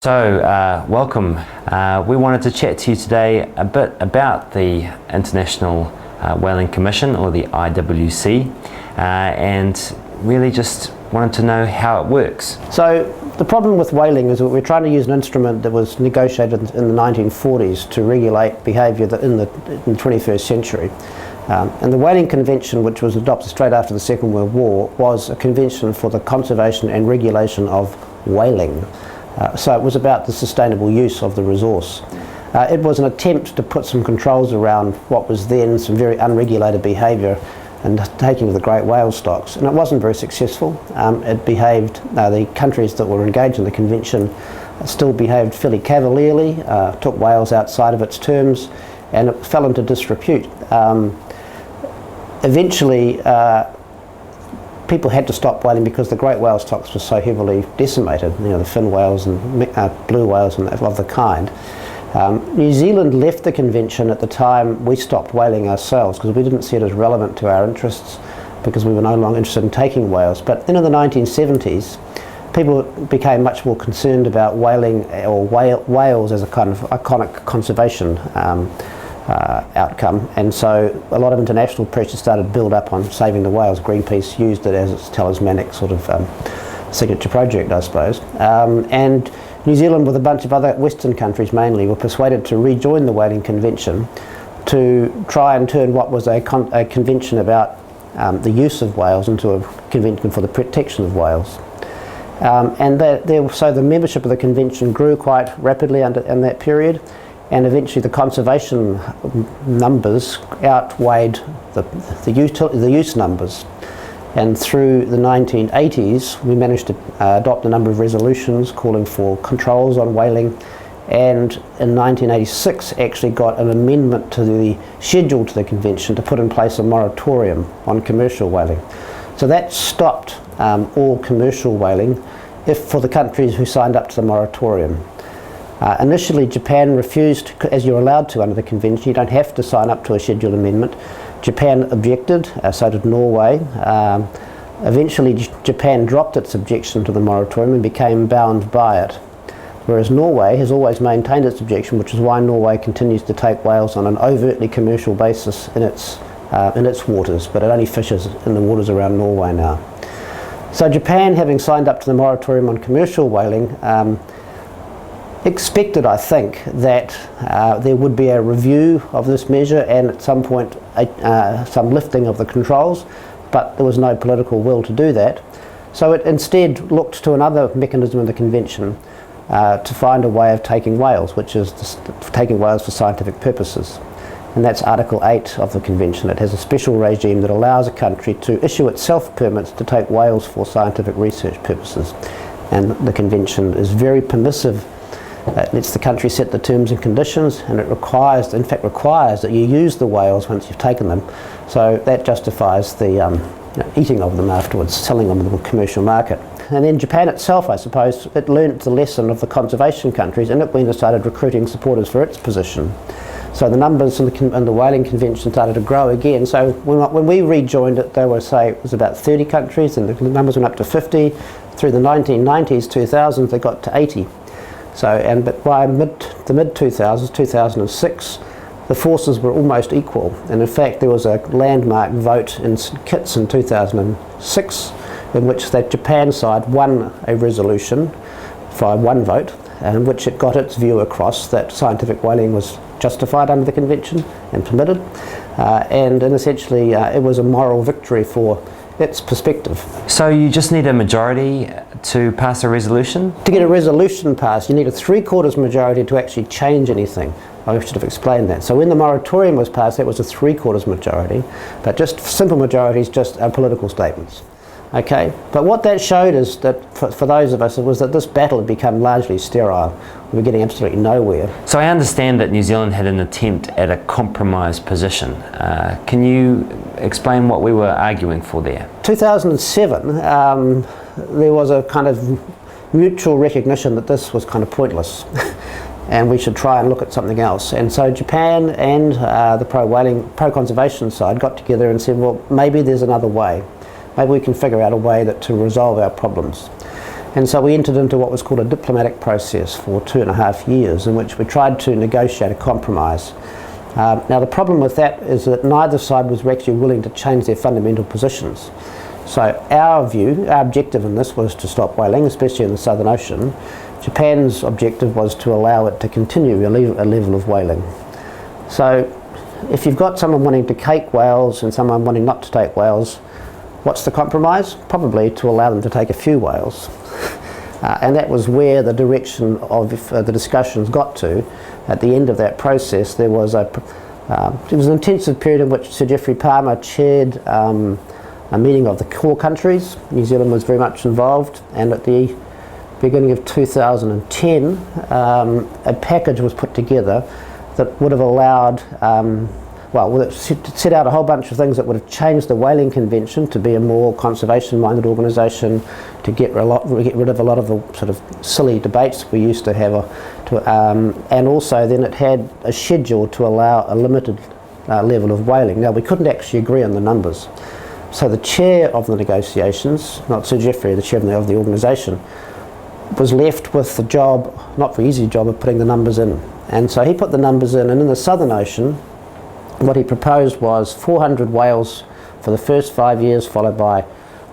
Welcome. We wanted to chat to you today a bit about the International Whaling Commission, or the IWC, and really just wanted to know how it works. So the problem with whaling is that we're trying to use an instrument that was negotiated in the 1940s to regulate behaviour in the 21st century. And the Whaling Convention, which was adopted straight after the Second World War, was a convention for the conservation and regulation of whaling. So it was about the sustainable use of the resource. It was an attempt to put some controls around what was then some very unregulated behaviour and taking of the great whale stocks, and it wasn't very successful. The countries that were engaged in the convention still behaved fairly cavalierly, took whales outside of its terms, and it fell into disrepute. Eventually, people had to stop whaling because the great whale stocks were so heavily decimated, the fin whales and blue whales and of the kind. New Zealand left the convention at the time we stopped whaling ourselves because we didn't see it as relevant to our interests, because we were no longer interested in taking whales. But then in the 1970s, people became much more concerned about whaling or whales as a kind of iconic conservation outcome, and so a lot of international pressure started to build up on saving the whales. Greenpeace used it as its talismanic sort of signature project, I suppose, and New Zealand, with a bunch of other Western countries mainly, were persuaded to rejoin the Whaling Convention to try and turn what was a convention about the use of whales into a convention for the protection of whales. So the membership of the convention grew quite rapidly in that period, and eventually the conservation numbers outweighed the use numbers. And through the 1980s, we managed to adopt a number of resolutions calling for controls on whaling, and in 1986 actually got an amendment to the schedule to the convention to put in place a moratorium on commercial whaling. So that stopped all commercial whaling for the countries who signed up to the moratorium. Initially, Japan refused, as you're allowed to under the convention. You don't have to sign up to a schedule amendment. Japan objected, so did Norway. Eventually, Japan dropped its objection to the moratorium and became bound by it, whereas Norway has always maintained its objection, which is why Norway continues to take whales on an overtly commercial basis in its waters, but it only fishes in the waters around Norway now. So Japan, having signed up to the moratorium on commercial whaling, expected, I think, that there would be a review of this measure and at some point some lifting of the controls, but there was no political will to do that. So it instead looked to another mechanism in the convention to find a way of taking whales, which is taking whales for scientific purposes. And that's Article 8 of the convention. It has a special regime that allows a country to issue itself permits to take whales for scientific research purposes. And the convention is very permissive. It lets the country set the terms and conditions, and it requires that you use the whales once you've taken them. So that justifies the eating of them afterwards, selling them in the commercial market. And then Japan itself, I suppose, it learnt the lesson of the conservation countries, and it went and started recruiting supporters for its position. So the numbers in the Whaling Convention started to grow again. So when we rejoined it, they were, say, it was about 30 countries, and the numbers went up to 50. Through the 1990s, 2000s, they got to 80. But by the mid-2000s, 2006, the forces were almost equal. And in fact, there was a landmark vote in St Kitts in 2006 in which the Japan side won a resolution by one vote, in which it got its view across that scientific whaling was justified under the convention and permitted. And essentially, it was a moral victory for its perspective. So you just need a majority to pass a resolution? To get a resolution passed, you need a 3/4 majority to actually change anything. I should have explained that. So when the moratorium was passed, that was a 3/4 majority, but just simple majorities just are political statements. Okay, but what that showed is that for those of us, it was that this battle had become largely sterile. We were getting absolutely nowhere. So I understand that New Zealand had an attempt at a compromise position. Can you explain what we were arguing for there? 2007, there was a kind of mutual recognition that this was kind of pointless and we should try and look at something else. And so Japan and the pro-conservation side got together and said, well, maybe there's another way. Maybe we can figure out a way to resolve our problems. And so we entered into what was called a diplomatic process for 2.5 years, in which we tried to negotiate a compromise. Now the problem with that is that neither side was actually willing to change their fundamental positions. So our objective in this was to stop whaling, especially in the Southern Ocean. Japan's objective was to allow it to continue a level of whaling. So if you've got someone wanting to take whales and someone wanting not to take whales, what's the compromise? Probably to allow them to take a few whales. And that was where the direction of the discussions got to. At the end of that process, there was it was an intensive period in which Sir Geoffrey Palmer chaired a meeting of the core countries. New Zealand was very much involved, and at the beginning of 2010, a package was put together that would have allowed, it set out a whole bunch of things that would have changed the Whaling Convention to be a more conservation-minded organisation, to get rid of a lot of the sort of silly debates we used to have, and also then it had a schedule to allow a limited level of whaling. Now we couldn't actually agree on the numbers. So the chair of the negotiations, not Sir Geoffrey, the chair of the organisation, was left with the job, not very easy job, of putting the numbers in. And so he put the numbers in, and in the Southern Ocean, what he proposed was 400 whales for the first 5 years, followed by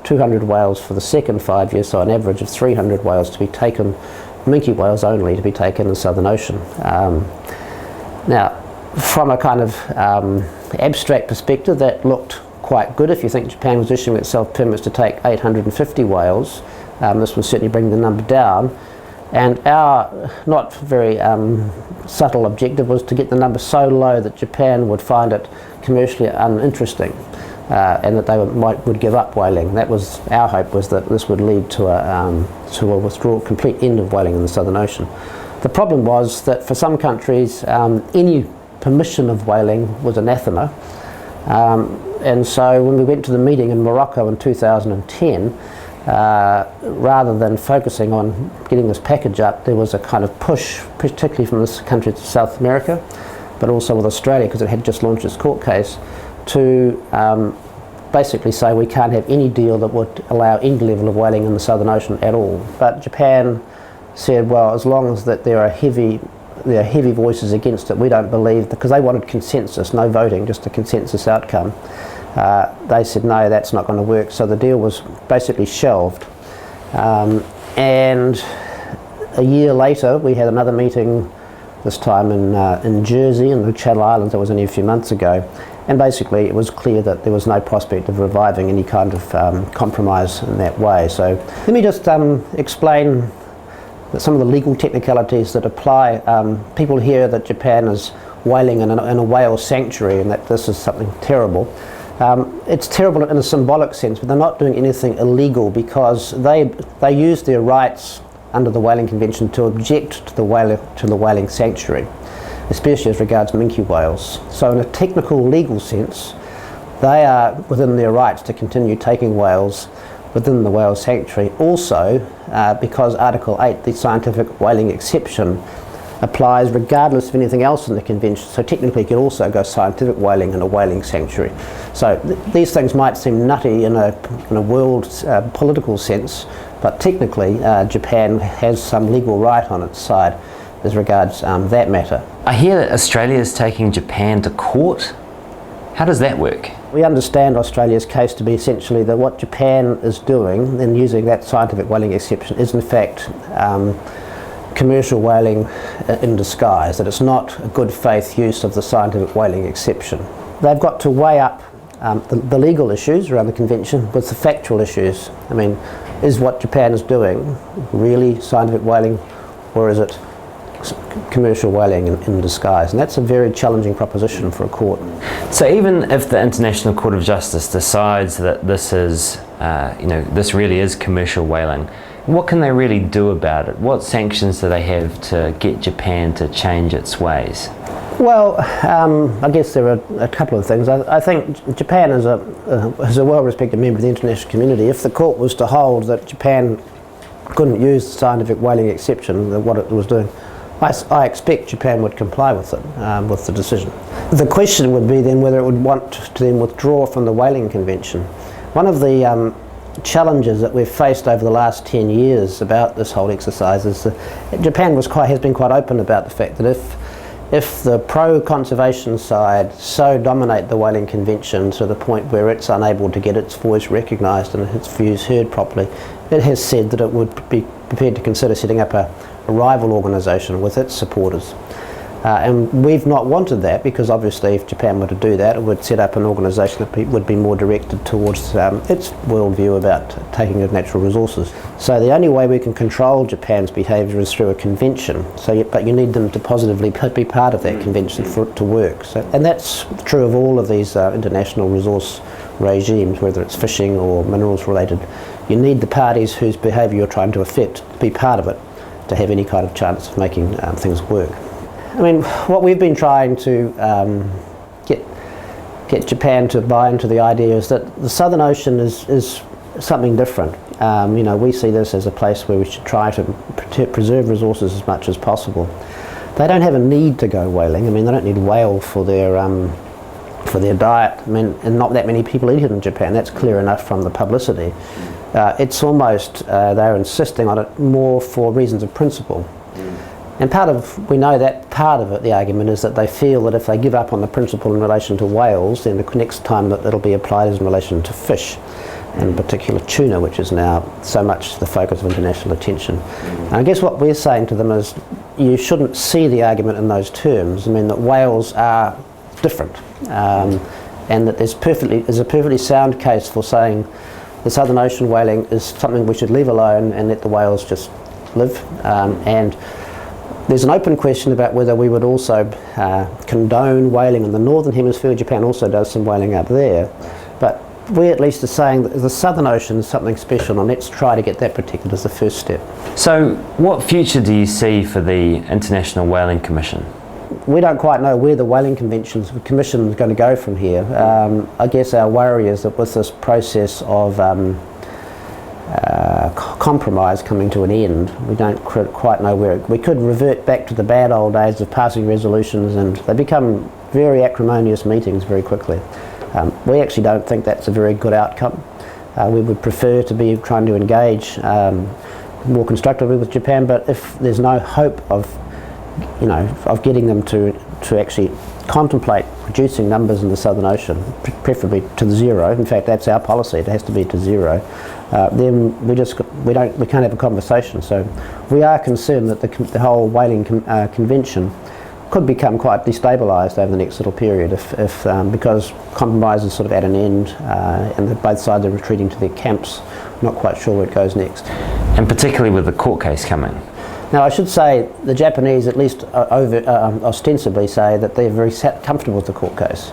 200 whales for the second 5 years, so an average of 300 whales to be taken, minke whales only, to be taken in the Southern Ocean. Now, from a kind of abstract perspective, that looked quite good. If you think Japan was issuing itself permits to take 850 whales, this would certainly bring the number down. And our not very subtle objective was to get the number so low that Japan would find it commercially uninteresting, and that they would give up whaling. That was our hope, was that this would lead to a complete end of whaling in the Southern Ocean. The problem was that for some countries, any permission of whaling was anathema. And so when we went to the meeting in Morocco in 2010, rather than focusing on getting this package up, there was a kind of push, particularly from this country to South America, but also with Australia, because it had just launched its court case, to basically say we can't have any deal that would allow any level of whaling in the Southern Ocean at all. But Japan said, well, as long as that there are heavy voices against it, we don't believe, because they wanted consensus, no voting, just a consensus outcome. They said no, that's not going to work, so the deal was basically shelved. And a year later we had another meeting, this time in Jersey, in the Channel Islands. That was only a few months ago, and basically it was clear that there was no prospect of reviving any kind of compromise in that way. So let me just explain some of the legal technicalities that apply. People hear that Japan is whaling in a whale sanctuary and that this is something terrible. It's terrible in a symbolic sense, but they're not doing anything illegal, because they use their rights under the Whaling Convention to object to the whaling sanctuary, especially as regards minke whales. So in a technical legal sense, they are within their rights to continue taking whales within the whale sanctuary. Also, because Article 8, the scientific whaling exception, applies regardless of anything else in the convention, so technically you could also go scientific whaling in a whaling sanctuary. So these things might seem nutty in a world political sense, but technically Japan has some legal right on its side as regards that matter. I hear that Australia is taking Japan to court. How does that work? We understand Australia's case to be essentially that what Japan is doing in using that scientific whaling exception is in fact commercial whaling in disguise, that it's not a good faith use of the scientific whaling exception. They've got to weigh up the legal issues around the convention with the factual issues. I mean, is what Japan is doing really scientific whaling, or is it commercial whaling in disguise? And that's a very challenging proposition for a court. So even if the International Court of Justice decides that this is, this really is commercial whaling, what can they really do about it? What sanctions do they have to get Japan to change its ways? Well, I guess there are a couple of things. I think Japan is a well-respected member of the international community. If the court was to hold that Japan couldn't use the scientific whaling exception, what it was doing, I expect Japan would comply with it, with the decision. The question would be then whether it would want to then withdraw from the Whaling Convention. One of the challenges that we've faced over the last 10 years about this whole exercise is that Japan has been quite open about the fact that if the pro-conservation side so dominate the whaling convention to the point where it's unable to get its voice recognised and its views heard properly, it has said that it would be prepared to consider setting up a rival organisation with its supporters. And we've not wanted that, because obviously if Japan were to do that, it would set up an organisation that would be more directed towards its worldview about taking of natural resources. So the only way we can control Japan's behaviour is through a convention. But you need them to positively be part of that convention for it to work. And that's true of all of these international resource regimes, whether it's fishing or minerals related. You need the parties whose behaviour you're trying to affect to be part of it to have any kind of chance of making things work. I mean, what we've been trying to get Japan to buy into the idea is that the Southern Ocean is something different. We see this as a place where we should try to preserve resources as much as possible. They don't have a need to go whaling. I mean, they don't need whale for their diet. I mean, and not that many people eat it in Japan. That's clear enough from the publicity. It's almost they're insisting on it more for reasons of principle. And we know that part of it, the argument is that they feel that if they give up on the principle in relation to whales, then the next time that it'll be applied is in relation to fish, and in particular tuna, which is now so much the focus of international attention. And I guess what we're saying to them is you shouldn't see the argument in those terms. I mean, that whales are different, and that there's a perfectly sound case for saying the Southern Ocean whaling is something we should leave alone and let the whales just live. And there's an open question about whether we would also condone whaling in the Northern Hemisphere. Japan also does some whaling up there. But we at least are saying that the Southern Ocean is something special, and let's try to get that protected as the first step. So what future do you see for the International Whaling Commission? We don't quite know where the Whaling Commission is going to go from here. I guess our worry is that with this process of compromise coming to an end, we don't quite know where we could revert back to the bad old days of passing resolutions, and they become very acrimonious meetings very quickly. We actually don't think that's a very good outcome. We would prefer to be trying to engage more constructively with Japan, but if there's no hope of getting them to actually contemplate reducing numbers in the Southern Ocean, preferably to zero. In fact, that's our policy. It has to be to zero. Then we can't have a conversation. So we are concerned that the whole whaling convention could become quite destabilised over the next little period if because compromise is sort of at an end, and both sides are retreating to their camps, not quite sure where it goes next. And particularly with the court case coming. Now, I should say the Japanese, at least ostensibly, say that they're very comfortable with the court case.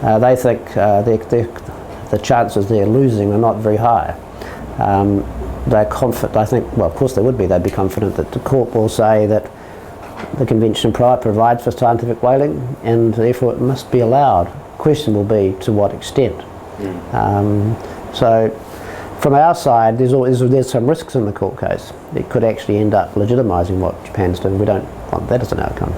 They think the chances they're losing are not very high. They're confident, I think, well, of course they would be, they'd be confident that the court will say that the convention provides for scientific whaling, and therefore it must be allowed. The question will be to what extent. So from our side, there's some risks in the court case. It could actually end up legitimising what Japan's doing. We don't want that as an outcome.